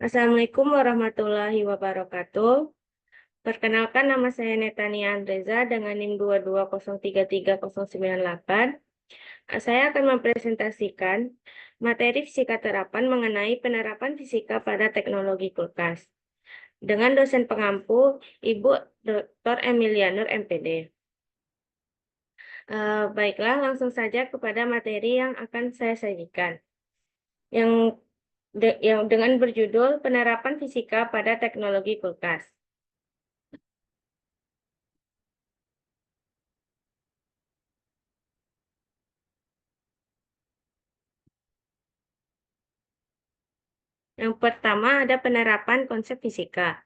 Assalamualaikum warahmatullahi wabarakatuh. Perkenalkan, nama saya Netania Andreza dengan NIM 220330098. Saya akan mempresentasikan materi fisika terapan mengenai penerapan fisika pada teknologi kulkas dengan dosen pengampu Ibu Dr. Emilia Nur MPD. Baiklah, langsung saja kepada materi yang akan saya sajikan. Yang dengan berjudul Penerapan Fisika pada Teknologi Kulkas. Yang pertama ada penerapan konsep fisika.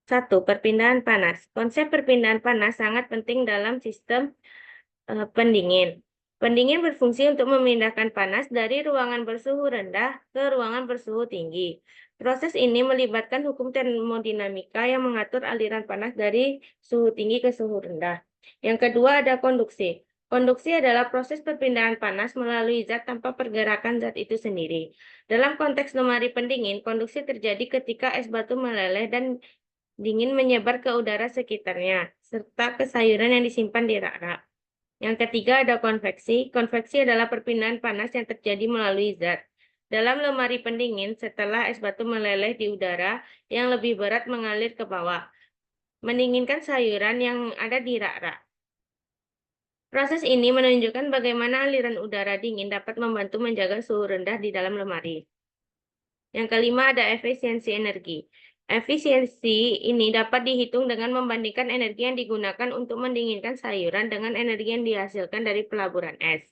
1. Perpindahan panas. Konsep perpindahan panas sangat penting dalam sistem pendingin. Pendingin berfungsi untuk memindahkan panas dari ruangan bersuhu rendah ke ruangan bersuhu tinggi. Proses ini melibatkan hukum termodinamika yang mengatur aliran panas dari suhu tinggi ke suhu rendah. Yang kedua ada konduksi. Konduksi adalah proses perpindahan panas melalui zat tanpa pergerakan zat itu sendiri. Dalam konteks lemari pendingin, konduksi terjadi ketika es batu meleleh dan dingin menyebar ke udara sekitarnya, serta ke sayuran yang disimpan di rak-rak. Yang ketiga ada konveksi. Konveksi adalah perpindahan panas yang terjadi melalui zat. Dalam lemari pendingin, setelah es batu meleleh di udara, yang lebih berat mengalir ke bawah, mendinginkan sayuran yang ada di rak-rak. Proses ini menunjukkan bagaimana aliran udara dingin dapat membantu menjaga suhu rendah di dalam lemari. Yang kelima ada efisiensi energi. Efisiensi ini dapat dihitung dengan membandingkan energi yang digunakan untuk mendinginkan sayuran dengan energi yang dihasilkan dari pelaburan es.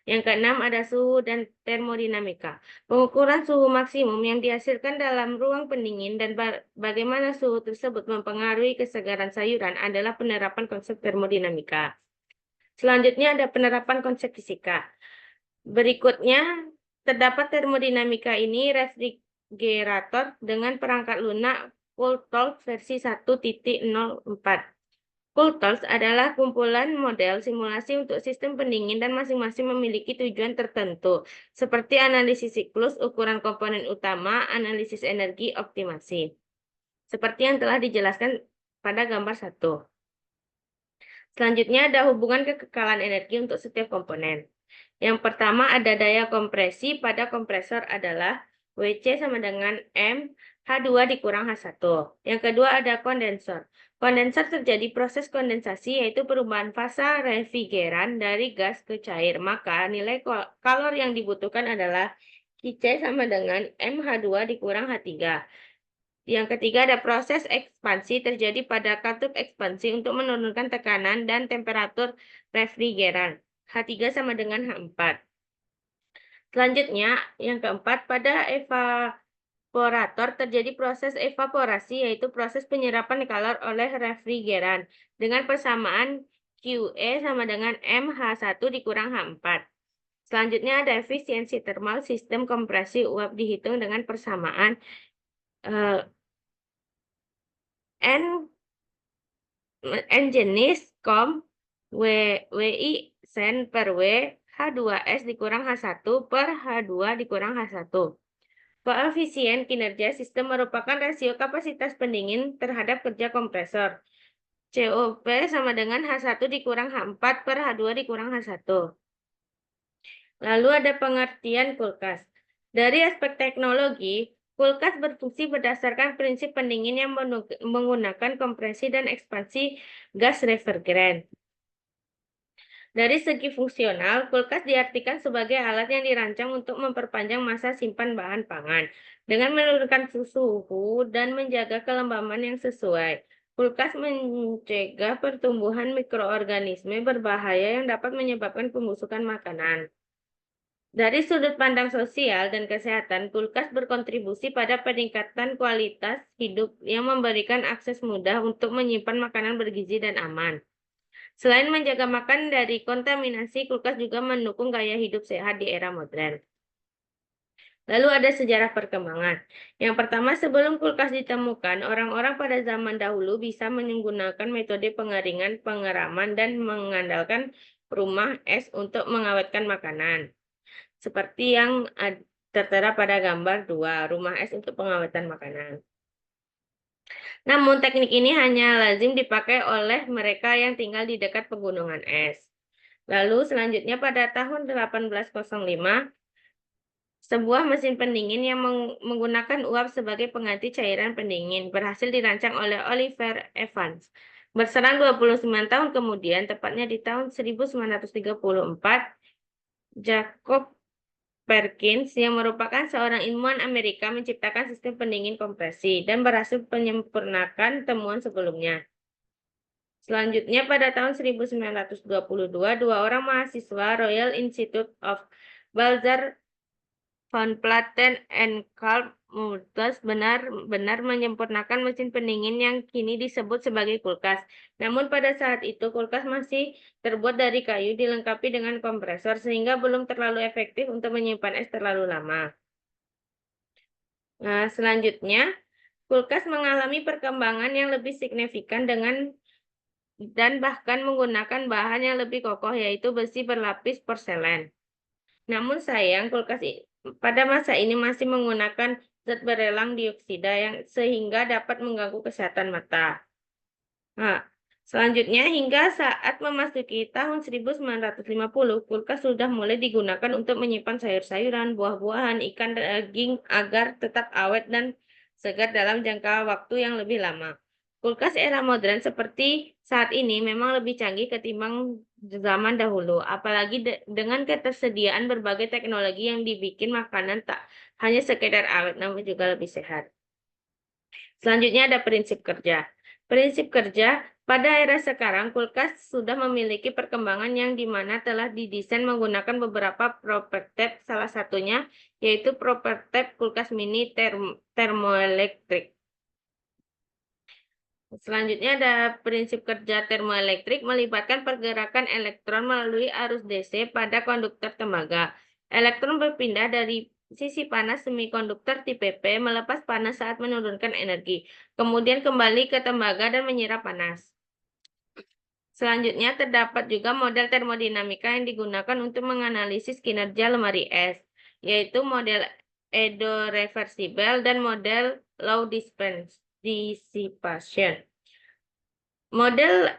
Yang keenam ada suhu dan termodinamika. Pengukuran suhu maksimum yang dihasilkan dalam ruang pendingin dan bagaimana suhu tersebut mempengaruhi kesegaran sayuran adalah penerapan konsep termodinamika. Selanjutnya ada penerapan konsep fisika. Berikutnya, terdapat termodinamika ini refrigerator dengan perangkat lunak Cooltolk versi 1.04. Cooltolk adalah kumpulan model simulasi untuk sistem pendingin dan masing-masing memiliki tujuan tertentu, seperti analisis siklus, ukuran komponen utama, analisis energi, optimasi. Seperti yang telah dijelaskan pada gambar 1. Selanjutnya ada hubungan kekekalan energi untuk setiap komponen. Yang pertama ada daya kompresi pada kompresor adalah WC sama dengan M H2 dikurang H1. Yang kedua ada kondensor. Kondensor terjadi proses kondensasi yaitu perubahan fasa refrigeran dari gas ke cair. Maka nilai kalor yang dibutuhkan adalah QC sama dengan MH2 dikurang H3. Yang ketiga ada proses ekspansi terjadi pada katup ekspansi untuk menurunkan tekanan dan temperatur refrigeran. H3 sama dengan H4. Selanjutnya, yang keempat, pada evaporator terjadi proses evaporasi, yaitu proses penyerapan kalor oleh refrigeran dengan persamaan QE sama dengan MH1 dikurang H4. Selanjutnya ada efisiensi termal sistem kompresi uap dihitung dengan persamaan N jenis kom WI sen per W H2S dikurang H1 per H2 dikurang H1. Koefisien kinerja sistem merupakan rasio kapasitas pendingin terhadap kerja kompresor. COP sama dengan H1 dikurang H4 per H2 dikurang H1. Lalu ada pengertian kulkas. Dari aspek teknologi, kulkas berfungsi berdasarkan prinsip pendingin yang menggunakan kompresi dan ekspansi gas refrigeran. Dari segi fungsional, kulkas diartikan sebagai alat yang dirancang untuk memperpanjang masa simpan bahan pangan dengan menurunkan suhu dan menjaga kelembaban yang sesuai. Kulkas mencegah pertumbuhan mikroorganisme berbahaya yang dapat menyebabkan pembusukan makanan. Dari sudut pandang sosial dan kesehatan, kulkas berkontribusi pada peningkatan kualitas hidup yang memberikan akses mudah untuk menyimpan makanan bergizi dan aman. Selain menjaga makan dari kontaminasi, kulkas juga mendukung gaya hidup sehat di era modern. Lalu ada sejarah perkembangan. Yang pertama, sebelum kulkas ditemukan, orang-orang pada zaman dahulu bisa menggunakan metode pengeringan, pengeraman, dan mengandalkan rumah es untuk mengawetkan makanan. Seperti yang tertera pada gambar 2, rumah es untuk pengawetan makanan. Namun teknik ini hanya lazim dipakai oleh mereka yang tinggal di dekat pegunungan es. Lalu selanjutnya pada tahun 1805, sebuah mesin pendingin yang menggunakan uap sebagai pengganti cairan pendingin berhasil dirancang oleh Oliver Evans. Berselang 29 tahun kemudian, tepatnya di tahun 1934, Jacob Perkins yang merupakan seorang ilmuwan Amerika menciptakan sistem pendingin kompresi dan berhasil menyempurnakan temuan sebelumnya. Selanjutnya pada tahun 1922, dua orang mahasiswa Royal Institute of Balzar Van Platen and Karl Multus benar-benar menyempurnakan mesin pendingin yang kini disebut sebagai kulkas. Namun pada saat itu kulkas masih terbuat dari kayu dilengkapi dengan kompresor sehingga belum terlalu efektif untuk menyimpan es terlalu lama. Nah, selanjutnya kulkas mengalami perkembangan yang lebih signifikan dan bahkan menggunakan bahan yang lebih kokoh yaitu besi berlapis porselen. Namun sayang, kulkas pada masa ini masih menggunakan zat berelang dioksida sehingga dapat mengganggu kesehatan mata. Nah, selanjutnya hingga saat memasuki tahun 1950, kulkas sudah mulai digunakan untuk menyimpan sayur-sayuran, buah-buahan, ikan, daging agar tetap awet dan segar dalam jangka waktu yang lebih lama. Kulkas era modern seperti saat ini memang lebih canggih ketimbang zaman dahulu, apalagi dengan ketersediaan berbagai teknologi yang dibikin makanan tak hanya sekedar awet, namun juga lebih sehat. Selanjutnya ada prinsip kerja. Prinsip kerja, pada era sekarang kulkas sudah memiliki perkembangan yang dimana telah didesain menggunakan beberapa prototipe, salah satunya yaitu prototipe kulkas mini termoelektrik. Selanjutnya ada prinsip kerja termoelektrik melibatkan pergerakan elektron melalui arus DC pada konduktor tembaga. Elektron berpindah dari sisi panas semikonduktor tipe P melepas panas saat menurunkan energi, kemudian kembali ke tembaga dan menyerap panas. Selanjutnya terdapat juga model termodinamika yang digunakan untuk menganalisis kinerja lemari es, yaitu model Edo reversible dan model low dissipation. Model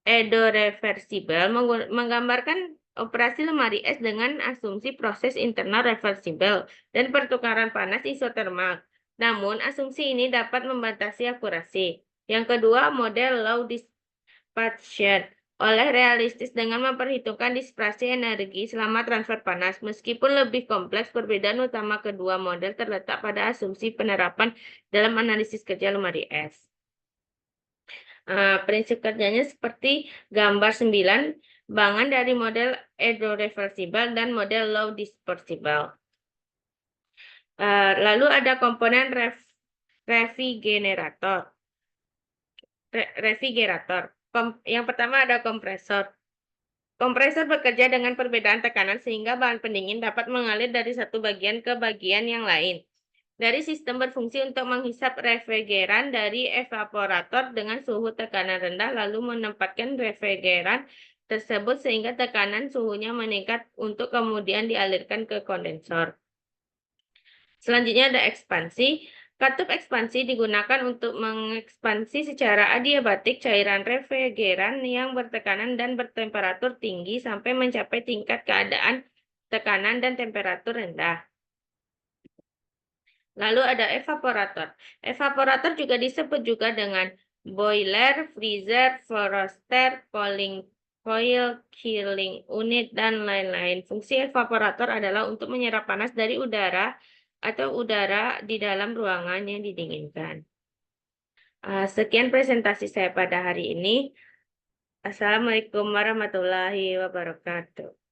Edo reversible menggambarkan operasi lemari es dengan asumsi proses internal reversible dan pertukaran panas isotermal. Namun, asumsi ini dapat membatasi akurasi. Yang kedua, model low dissipation oleh realistis dengan memperhitungkan dispersi energi selama transfer panas. Meskipun lebih kompleks, perbedaan utama kedua model terletak pada asumsi penerapan dalam analisis kerja lemari es. Prinsip kerjanya seperti gambar 9, bangan dari model Edo reversible dan model low dispersible. Lalu ada komponen refrigerator. Yang pertama ada kompresor. Kompresor bekerja dengan perbedaan tekanan sehingga bahan pendingin dapat mengalir dari satu bagian ke bagian yang lain. Dari sistem berfungsi untuk menghisap refrigeran dari evaporator dengan suhu tekanan rendah lalu menempatkan refrigeran tersebut sehingga tekanan suhunya meningkat untuk kemudian dialirkan ke kondensor. Selanjutnya ada ekspansi. Katup ekspansi digunakan untuk mengekspansi secara adiabatik cairan refrigeran yang bertekanan dan bertemperatur tinggi sampai mencapai tingkat keadaan tekanan dan temperatur rendah. Lalu ada evaporator. Evaporator juga disebut juga dengan boiler, freezer, froster, cooling coil, chilling unit, dan lain-lain. Fungsi evaporator adalah untuk menyerap panas dari udara atau udara di dalam ruangan yang didinginkan. Sekian presentasi saya pada hari ini. Assalamualaikum warahmatullahi wabarakatuh.